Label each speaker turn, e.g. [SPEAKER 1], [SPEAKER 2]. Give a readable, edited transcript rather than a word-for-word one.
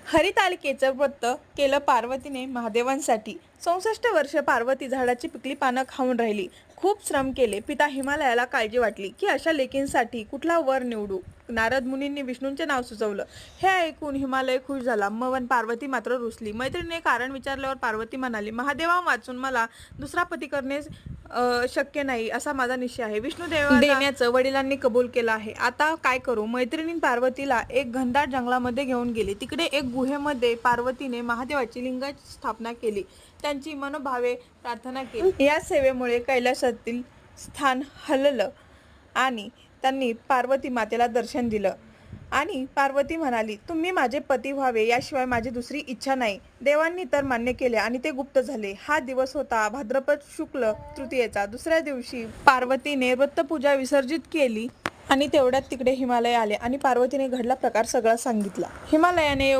[SPEAKER 1] हरितालिकेचं व्रत केलं पार्वतीने महादेवांसाठी. 64 वर्ष पार्वती झाडाची पिकली पानं खाऊन राहिली. खूप श्रम केले. पिता हिमालयाला काळजी वाटली की अशा लेकींसाठी कुठला वर निवडू. नारद मुनींनी विष्णूंचे नाव सुचवलं. हे ऐकून हिमालय खुश झाला. मग पार्वती मात्र रुसली. मैत्रिणीने कारण विचारल्यावर पार्वती म्हणाली, महादेवा वाचून मला दुसरा पती करणे शक्य नाही असा माझा निश्चय आहे. विष्णू देण्याचं वडिलांनी कबूल केलं आहे. आता काय करू. मैत्रिणी पार्वतीला एक घनदाट जंगलामध्ये घेऊन गेली. तिकडे एक गुहेमध्ये पार्वतीने महादेवाची लिंगाची स्थापना केली. त्यांची मनोभावे प्रार्थना केली. या सेवेमुळे कैलासातील स्थान हललं आणि त्यांनी पार्वती मातेला दर्शन दिलं. आणि पार्वती म्हणाली, तुम्ही माझे पती व्हावे याशिवाय माझी दुसरी इच्छा नाही. देवांनी तर मान्य केले आणि ते गुप्त झाले. हा दिवस होता भाद्रपद शुक्ल तृतीयेचा. दुसऱ्या दिवशी पार्वतीने व्रतपूजा विसर्जित केली आणि तेवढ्यात तिकडे हिमालय आले आणि पार्वतीने घडला प्रकार सगळा सांगितला. हिमालयाने